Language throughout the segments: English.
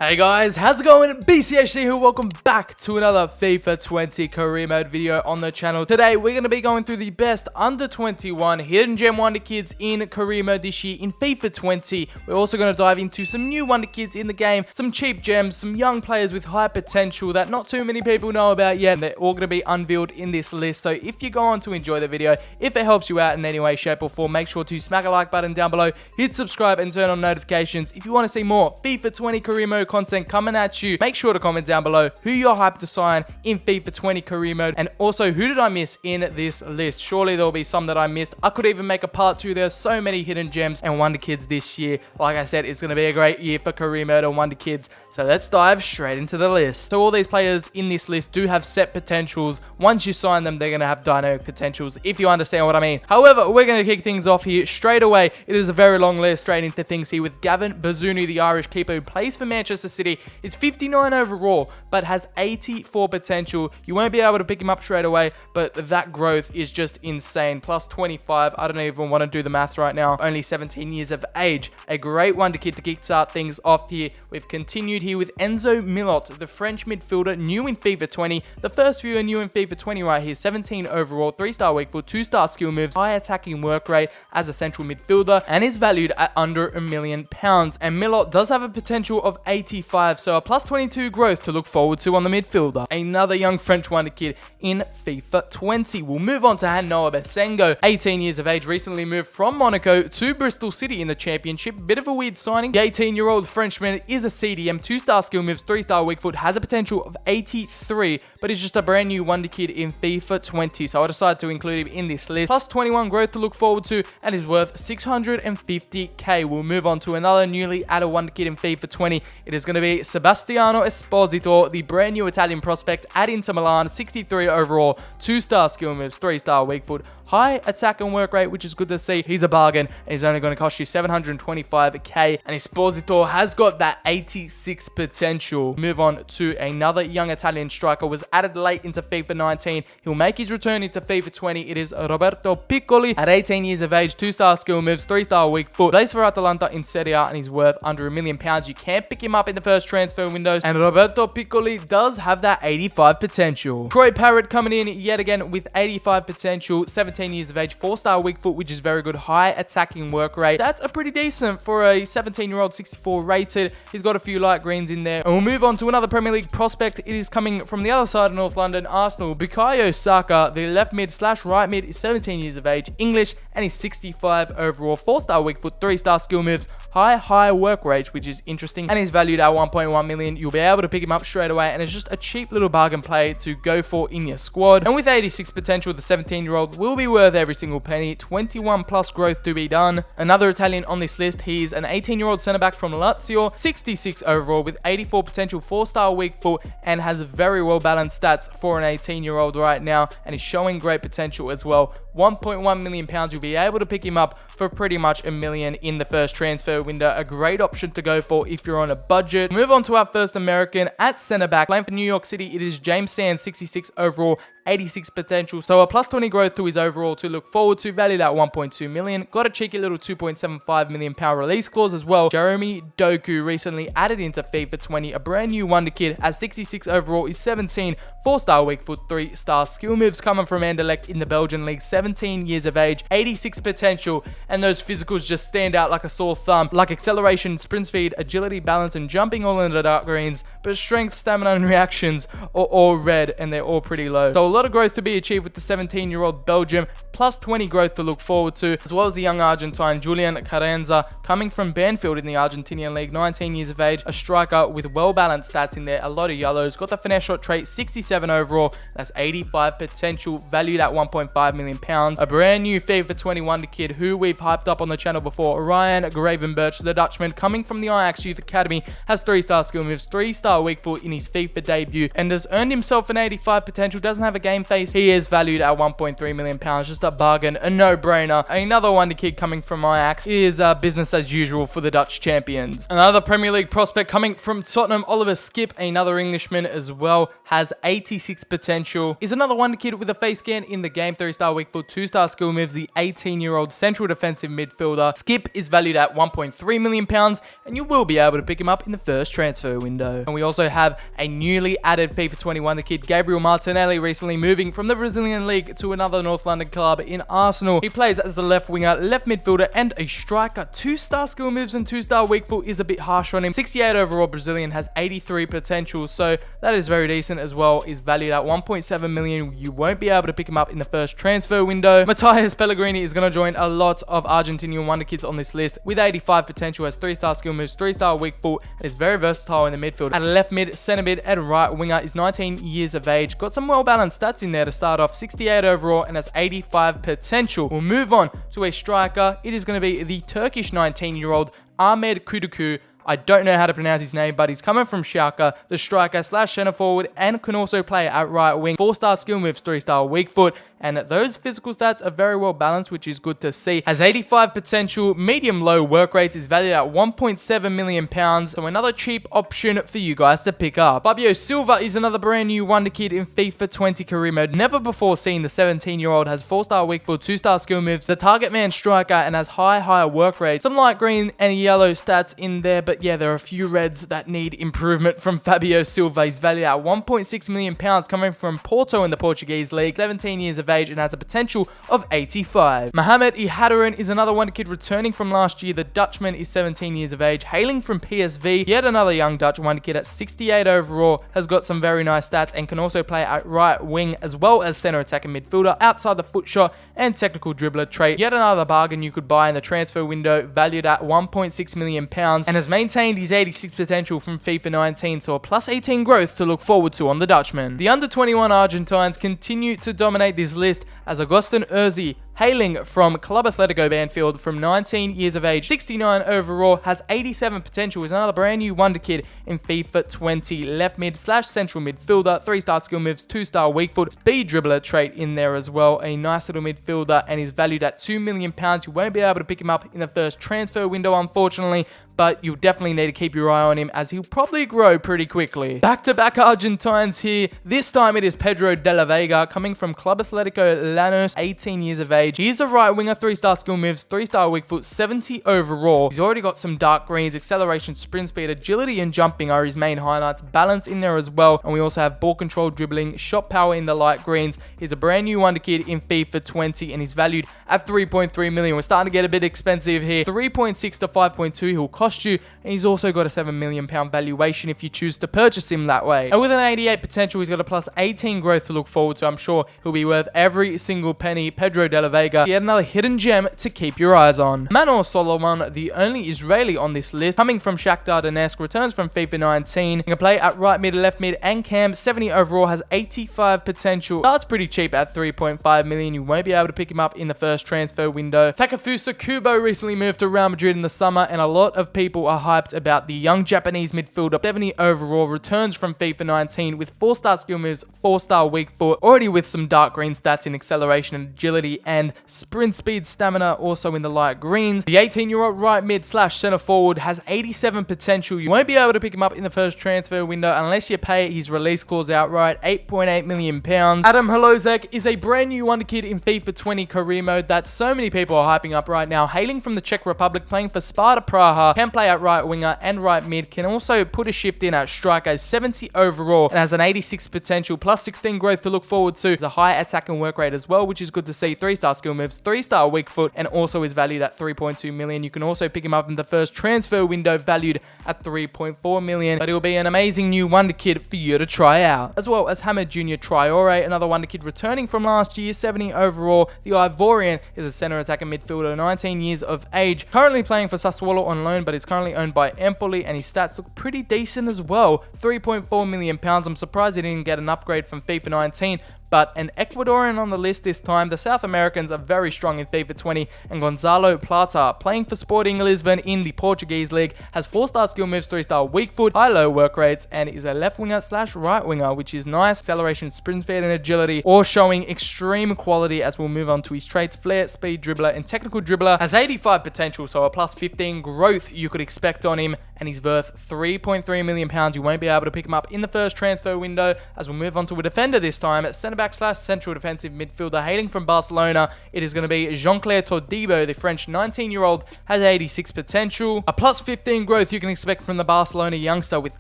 Hey guys, how's it going? BCHD here, welcome back to another FIFA 20 career mode video on the channel. Today, we're going to be going through the best under 21 hidden gem wonder kids in career mode this year in FIFA 20. We're also going to dive into some new wonder kids in the game, some cheap gems, some young players with high potential that not too many people know about yet, and they're all going to be unveiled in this list. So if you go on to enjoy the video, if it helps you out in any way, shape or form, make sure to smack a like button down below, hit subscribe and turn on notifications. If you want to see more FIFA 20 career mode content coming at you, make sure to comment down below who you're hyped to sign in FIFA 20 career mode, and also who did I miss in this list. Surely there'll be some that I missed. I could even make a part 2. There's so many hidden gems and wonder kids this year. Like I said, it's going to be a great year for career mode and wonder kids. So let's dive straight into the list. So all these players in this list do have set potentials. Once you sign them, they're going to have dynamic potentials, if you understand what I mean. However, we're going to kick things off here straight away. It is a very long list. Straight into things here with Gavin Bazunu, the Irish keeper who plays for Manchester City. It's 59 overall, but has 84 potential. You won't be able to pick him up straight away, but that growth is just insane. Plus 25. I don't even want to do the math right now. Only 17 years of age. A great wonder kid to kickstart things off here. We've continued here with Enzo Milot, the French midfielder, new in FIFA 20. The first viewer new in FIFA 20 right here. 17 overall, 3-star weak foot, 2-star skill moves, high attacking work rate as a central midfielder, and is valued at under £1 million. And Milot does have a potential of 85, so a plus 22 growth to look forward to on the midfielder. Another young French wonder kid in FIFA 20. We'll move on to Hannoa Basengo, 18 years of age, recently moved from Monaco to Bristol City in the Championship. Bit of a weird signing. The 18-year-old Frenchman is a CDM, 2-star skill moves, 3-star weak foot, has a potential of 83, but is just a brand new wonder kid in FIFA 20, so I decided to include him in this list. Plus 21 growth to look forward to, and is worth 650k. We'll move on to another newly added wonder kid in FIFA 20. It is going to be Sebastiano Esposito, the brand new Italian prospect at Inter Milan, 63 overall, 2-star skill moves, 3-star weak foot, high attack and work rate, which is good to see. He's a bargain, and he's only going to cost you 725k, and Esposito has got that 86 potential. Move on to another young Italian striker, was added late into FIFA 19. He'll make his return into FIFA 20. It is Roberto Piccoli, at 18 years of age, 2-star skill moves, 3-star weak foot, plays for Atalanta in Serie A, and he's worth under £1 million. You can't pick him up in the first transfer windows, and Roberto Piccoli does have that 85 potential. Troy Parrott coming in yet again with 85 potential, 17 years of age, 4-star weak foot, which is very good, high attacking work rate. That's a pretty decent for a 17-year-old, 64 rated. He's got a few light greens in there. And we'll move on to another Premier League prospect. It is coming from the other side of North London, Arsenal. Bukayo Saka, the left mid slash right mid, is 17 years of age, English, and he's 65 overall, 4-star weak foot, 3-star skill moves, high work rate, which is interesting, and he's valued at 1.1 million. You'll be able to pick him up straight away, and it's just a cheap little bargain play to go for in your squad. And with 86 potential, the 17-year-old will be worth every single penny. 21 plus growth to be done. Another Italian on this list, he's an 18-year-old centre back from Lazio, 66 overall with 84 potential, 4-star weak foot, and has very well balanced stats for an 18-year-old right now, and is showing great potential as well. 1.1 million pounds. You'll be able to pick him up for pretty much $1 million in the first transfer window. A great option to go for if you're on a budget. Move on to our first American at centre back, playing for New York City. It is James Sands, 66 overall, 86 potential, so a plus 20 growth to his overall to look forward to, valued at 1.2 million. Got a cheeky little 2.75 million pound release clause as well. Jeremy Doku, recently added into FIFA 20, a brand new wonder kid, at 66 overall, is 17, 4-star weak foot, 3-star skill moves, coming from Anderlecht in the Belgian league, 17 years of age, 86 potential, and those physicals just stand out like a sore thumb, like acceleration, sprint speed, agility, balance, and jumping, all in the dark greens, but strength, stamina, and reactions are all red, and they're all pretty low. So a lot of growth to be achieved with the 17-year-old Belgium, plus 20 growth to look forward to, as well as the young Argentine Julian Carranza, coming from Banfield in the Argentinian league, 19 years of age, a striker with well-balanced stats in there, a lot of yellows, got the finesse shot trait, 67 overall, that's 85 potential, valued at 1.5 million pounds. A brand new FIFA 20 wonder kid who we've hyped up on the channel before, Ryan Gravenberch, the Dutchman, coming from the Ajax Youth Academy, has 3-star skill moves, 3-star weak foot in his FIFA debut, and has earned himself an 85 potential. Doesn't have a game face, he is valued at 1.3 million pounds. Just a bargain, a no-brainer. Another wonder kid coming from Ajax is business as usual for the Dutch champions. Another Premier League prospect coming from Tottenham, Oliver Skip, another Englishman as well, has 86 potential. Is another wonder kid with a face scan in the game, 3-star weak foot, 2-star skill moves, the 18-year-old central defensive midfielder. Skip is valued at 1.3 million pounds, and you will be able to pick him up in the first transfer window. And we also have a newly added FIFA 21 the kid, Gabriel Martinelli, recently moving from the Brazilian league to another North London club in Arsenal. He plays as the left winger, left midfielder, and a striker. 2-star skill moves and 2-star weak foot is a bit harsh on him. 68 overall Brazilian, has 83 potential, so that is very decent as well. Is valued at 1.7 million. You won't be able to pick him up in the first transfer window. Matthias Pellegrini is going to join a lot of Argentinian wonder kids on this list with 85 potential, has 3-star skill moves, 3-star weak foot, and is very versatile in the midfield. At left mid, centre mid, and right winger, is 19 years of age. Got some well-balanced stats in there to start off. 68 overall and has 85 potential. We'll move on to a striker. It is going to be the Turkish 19-year-old Ahmed Kuduku. I don't know how to pronounce his name, but he's coming from Schalke, the striker slash centre forward, and can also play at right wing. 4-star skill moves, 3-star weak foot, and those physical stats are very well balanced, which is good to see. Has 85 potential, medium-low work rates, is valued at 1.7 million pounds, so another cheap option for you guys to pick up. Fabio Silva is another brand new wonder kid in FIFA 20 career mode. Never before seen, the 17-year-old has 4-star weak foot, 2-star skill moves, the target man striker, and has higher work rate. Some light green and yellow stats in there, but yeah, there are a few reds that need improvement from Fabio Silva. He's valued at 1.6 million pounds, coming from Porto in the Portuguese league, 17 years of age, and has a potential of 85. Mohamed Ihadaren is another wonder kid returning from last year. The Dutchman is 17 years of age, hailing from PSV. Yet another young Dutch wonder kid at 68 overall, has got some very nice stats and can also play at right wing as well as center attacking midfielder, outside the foot shot and technical dribbler trait. Yet another bargain you could buy in the transfer window, valued at 1.6 million pounds, and has maintained his 86 potential from FIFA 19, so a plus 18 growth to look forward to on the Dutchman. The under 21 Argentines continue to dominate this list, as Agustin Urzi, hailing from Club Atletico Banfield, from 19 years of age, 69 overall, has 87 potential, is another brand new wonder kid in FIFA 20. Left mid slash central midfielder, 3-star skill moves, 2-star weak foot, speed dribbler trait in there as well. A nice little midfielder, and is valued at 2 million pounds. You won't be able to pick him up in the first transfer window, unfortunately, but you definitely need to keep your eye on him, as he'll probably grow pretty quickly. Back-to-back Argentines here. This time it is Pedro de la Vega, coming from Club Atletico Lanús, 18 years of age. He's a right winger, 3-star skill moves, 3-star weak foot, 70 overall. He's already got some dark greens. Acceleration, sprint speed, agility, and jumping are his main highlights. Balance in there as well, and we also have ball control, dribbling, shot power in the light greens. He's a brand new wonder kid in FIFA 20, and he's valued at 3.3 million. We're starting to get a bit expensive here. 3.6 to 5.2 he'll cost you, and he's also got a 7 million pound valuation if you choose to purchase him that way. And with an 88 potential, he's got a plus 18 growth to look forward to. I'm sure he'll be worth every single penny. Pedro de la Vega, yet another hidden gem to keep your eyes on. Manor Solomon, the only Israeli on this list, coming from Shakhtar Donetsk, returns from FIFA 19. He can play at right mid, left mid, and cam. 70 overall, has 85 potential. Starts pretty cheap at 3.5 million. You won't be able to pick him up in the first transfer window. Takefusa Kubo recently moved to Real Madrid in the summer, and a lot of people are hyped about the young Japanese midfielder. 70 overall, returns from FIFA 19 with 4-star skill moves, 4-star weak foot, already with some dark green stats in acceleration and agility and sprint speed, stamina also in the light greens. The 18-year-old right mid slash center forward has 87 potential. You won't be able to pick him up in the first transfer window unless you pay his release clause outright, 8.8 million pounds. Adam Halozek is a brand new wonder kid in FIFA 20 career mode that so many people are hyping up right now. Hailing from the Czech Republic, playing for Sparta Praha, can play at right winger and right mid, can also put a shift in at striker, 70 overall, and has an 86 potential, plus 16 growth to look forward to. There's a high attack and work rate as well, which is good to see. 3-star skill moves, 3-star weak foot, and also is valued at 3.2 million. You can also pick him up in the first transfer window, valued at 3.4 million, but he'll be an amazing new wonder kid for you to try out. As well as Hamid Junior Traore, another wonder kid returning from last year, 70 overall. The Ivorian is a center attacking midfielder, 19 years of age, currently playing for Sassuolo on loan, but is currently owned by Empoli, and his stats look pretty decent as well. 3.4 million pounds. I'm surprised he didn't get an upgrade from FIFA 19, but an Ecuadorian on the list this time. The South Americans are very strong in FIFA 20, and Gonzalo Plata, playing for Sporting Lisbon in the Portuguese league, has 4-star skill moves, 3-star weak foot, high-low work rates, and is a left winger / right winger, which is nice. Acceleration, sprint speed, and agility, all showing extreme quality as we'll move on to his traits. Flair, speed, dribbler, and technical dribbler. Has 85 potential, so a plus 15 growth you could expect on him, and he's worth £3.3 million. You won't be able to pick him up in the first transfer window. As we'll move on to a defender this time, at centre-back / central defensive midfielder, hailing from Barcelona, it is going to be Jean-Claire Todibo, the French 19-year-old, has 86 potential. A plus 15 growth you can expect from the Barcelona youngster with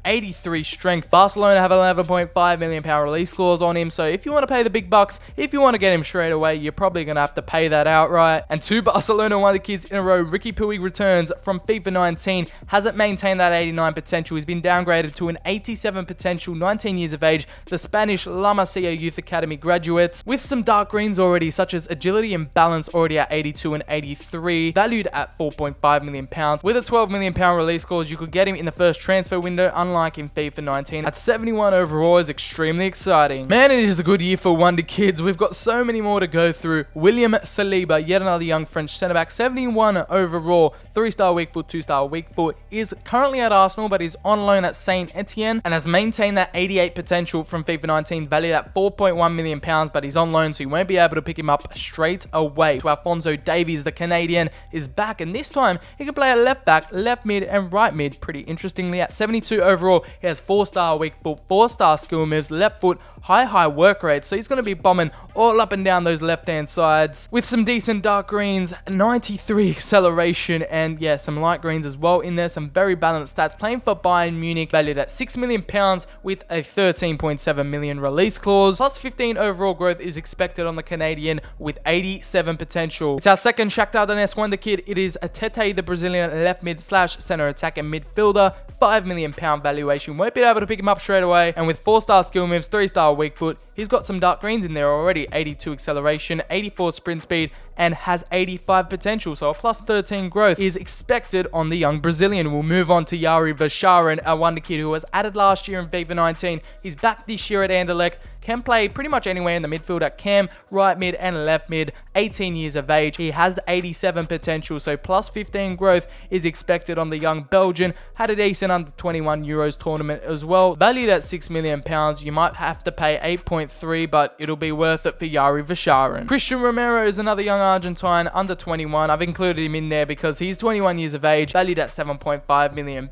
83 strength. Barcelona have £11.5 million release clause on him, so if you want to pay the big bucks, if you want to get him straight away, you're probably going to have to pay that outright. And 2 Barcelona Wonderkids in a row, Ricky Puig returns from FIFA 19, hasn't maintained that 89 potential. He's been downgraded to an 87 potential, 19 years of age. The Spanish La Masia Youth Academy graduates with some dark greens already, such as agility and balance already at 82 and 83, valued at £4.5 million. With a £12 million release clause, you could get him in the first transfer window, unlike in FIFA 19. At 71 overall is extremely exciting. Man, it is a good year for Wonderkids. We've got so many more to go through. William Saliba, yet another young French centre-back, 71 overall, 3-star weak foot, 2-star weak foot, is currently at Arsenal, but is on loan at Saint Etienne and has maintained that 88 potential from FIFA 19, valued at £4.1 million, but he's on loan, so you won't be able to pick him up straight away. To Alphonso Davies, the Canadian, is back, and this time he can play at left back, left mid, and right mid. Pretty interestingly, at 72 overall, he has 4-star weak foot, 4-star skill moves, left foot, high work rate, so he's going to be bombing all up and down those left-hand sides with some decent dark greens, 93 acceleration, and yeah, some light greens as well in there. Some very balanced stats. Playing for Bayern Munich, valued at £6 million with a £13.7 million release clause. Plus 15 overall growth is expected on the Canadian with 87 potential. It's our second Shakhtar Donetsk Wonderkid. It is Atete, the Brazilian left mid / center attack and midfielder. £5 million valuation. Won't be able to pick him up straight away. And with 4-star skill moves, 3-star weak foot, he's got some dark greens in there already. 82 acceleration, 84 sprint speed, and has 85 potential. So a plus 13 growth is expected on the young Brazilian. We'll move on to Yari Vasharin, a Wonderkid who was added last year in FIFA 19. He's back this year at Anderlecht. Can play pretty much anywhere in the midfield at cam, right mid, and left mid. 18 years of age. He has 87 potential, so plus 15 growth is expected on the young Belgian. Had a decent under 21 Euros tournament as well. Valued at £6 million. You might have to pay 8.3, but it'll be worth it for Yari Vasharin. Christian Romero is another young Argentine, under 21. I've included him in there because he's 21 years of age, valued at £7.5 million.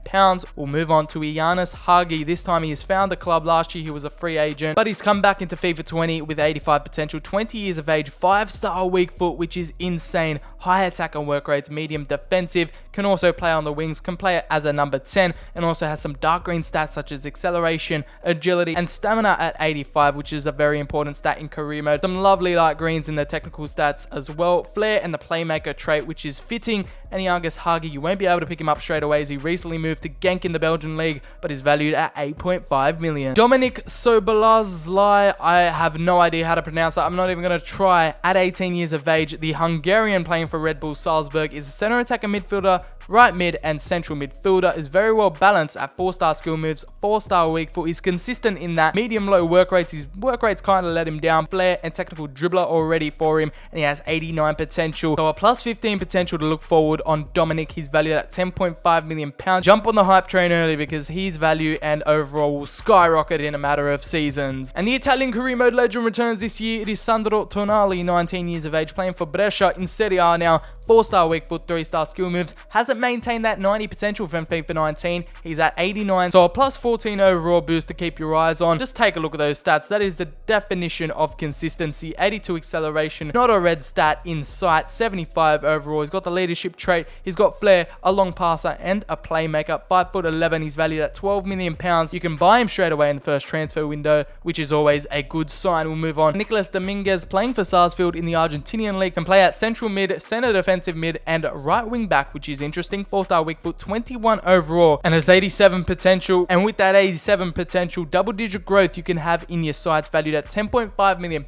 We'll move on to Ianis Hagi. This time he has found a club. Last year he was a free agent, but he's come back into FIFA 20 with 85 potential, 20 years of age, 5-star weak foot, which is insane. High attack and work rates, medium defensive, can also play on the wings, can play it as a number 10, and also has some dark green stats such as acceleration, agility, and stamina at 85, which is a very important stat in career mode. Some lovely light greens in the technical stats as well. Flair and the playmaker trait, which is fitting. And Ianis Hagi, you won't be able to pick him up straight away as he recently moved to Genk in the Belgian league, but is valued at 8.5 million. Dominik Soboszlai, I have no idea how to pronounce that. I'm not even going to try. At 18 years of age, the Hungarian playing for Red Bull Salzburg is a center attacker midfielder, right mid, and central midfielder. Is very well balanced at 4-star skill moves, 4-star weak foot. He's consistent in that medium-low work rates. His work rates kind of let him down. Flair and technical dribbler already for him, and he has 89 potential. So a plus 15 potential to look forward on Dominic. He's valued at £10.5 million. Jump on the hype train early because his value and overall will skyrocket in a matter of seasons. And the Italian career mode legend returns this year. It is Sandro Tonali, 19 years of age, playing for Brescia in Serie A now. 4-star weak foot, 3-star skill moves. Hasn't maintained that 90 potential from FIFA 19. He's at 89. So a plus 14 overall boost to keep your eyes on. Just take a look at those stats. That is the definition of consistency. 82 acceleration. Not a red stat in sight. 75 overall. He's got the leadership trait. He's got flair, a long passer, and a playmaker. 5'11". He's valued at £12 million. You can buy him straight away in the first transfer window, which is always a good sign. We'll move on. Nicolas Dominguez, playing for Sarsfield in the Argentinian league, can play at central mid, center defense, defensive mid and right wing back, which is interesting. 4-star weak foot, 21 overall, and has 87 potential. And with that 87 potential, double-digit growth you can have in your sights, valued at £10.5 million.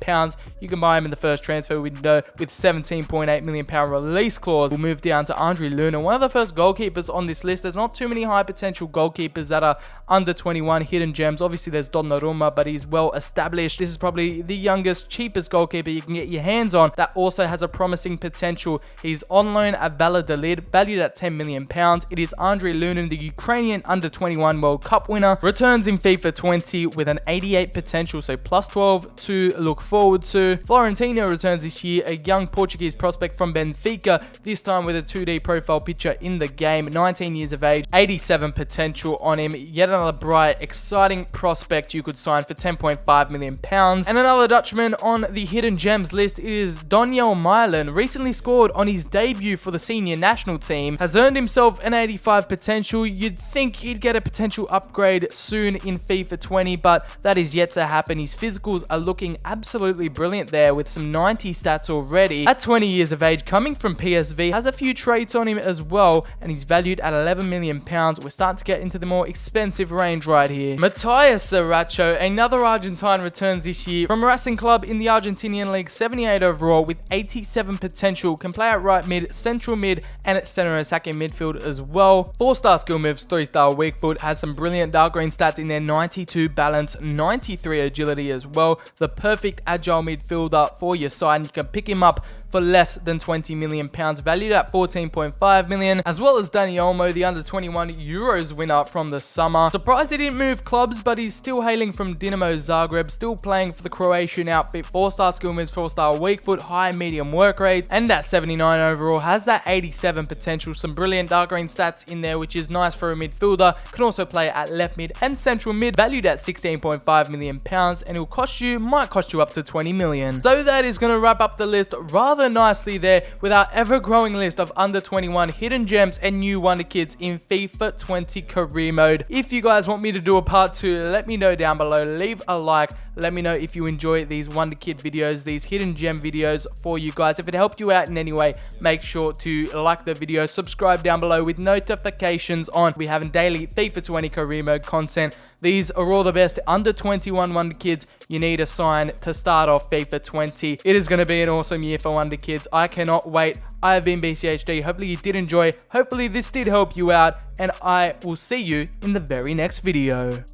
You can buy him in the first transfer window with £17.8 million release clause. We'll move down to Andre Luna, one of the first goalkeepers on this list. There's not too many high potential goalkeepers that are under 21 hidden gems. Obviously, there's Donnarumma, but he's well established. This is probably the youngest, cheapest goalkeeper you can get your hands on that also has a promising potential. He's on loan at Valladolid, valued at £10 million. It is Andre Luna, the Ukrainian under 21 World Cup winner. Returns in FIFA 20 with an 88 potential, so plus 12 to look forward to. Florentino returns this year, a young Portuguese prospect from Benfica, this time with a 2D profile picture in the game. 19 years of age, 87 potential on him. Yet another bright, exciting prospect you could sign for £10.5 million. And another Dutchman on the hidden gems list is Daniel Mylan. Recently scored on his debut for the senior national team, has earned himself an 85 potential. You'd think he'd get a potential upgrade soon in FIFA 20, but that is yet to happen. His physicals are looking absolutely brilliant there with some 90 stats already. At 20 years of age, coming from PSV, has a few traits on him as well, and he's valued at £11 million. We're starting to get into the more expensive range right here. Matias Saracho, another Argentine, returns this year from Racing Club in the Argentinian League, 78 overall with 87 potential. Can play at right mid, central mid, and at center attacking midfield as well. 4-star skill moves, 3-star weak foot, has some brilliant dark green stats in there, 92 balance, 93 agility as well. The perfect agile midfielder for your side, and you can pick him up for less than £20 million, valued at £14.5 million, as well as Dani Olmo, the under 21 Euros winner from the summer. Surprised he didn't move clubs, but he's still hailing from Dinamo Zagreb, still playing for the Croatian outfit. 4-star skill moves, 4-star weak foot, high medium work rate, and at 79 overall, has that 87 potential. Some brilliant dark green stats in there, which is nice for a midfielder. Can also play at left mid and central mid, valued at £16.5 million, and it might cost you up to $20 million. So that is going to wrap up the list rather nicely there with our ever-growing list of under 21 hidden gems and new wonder kids in FIFA 20 career mode. If you guys want me to do a part 2, let me know down below. Leave a like. Let me know if you enjoy these wonder kid videos, these hidden gem videos for you guys. If it helped you out in any way, make sure to like the video, subscribe down below with notifications on. We have daily FIFA 20 career mode content. These are all the best under 21 wonder kids you need to sign to start off FIFA 20. It is going to be an awesome year for wonder kids. I cannot wait. I have been BCHD. Hopefully you did enjoy. Hopefully this did help you out, and I will see you in the very next video.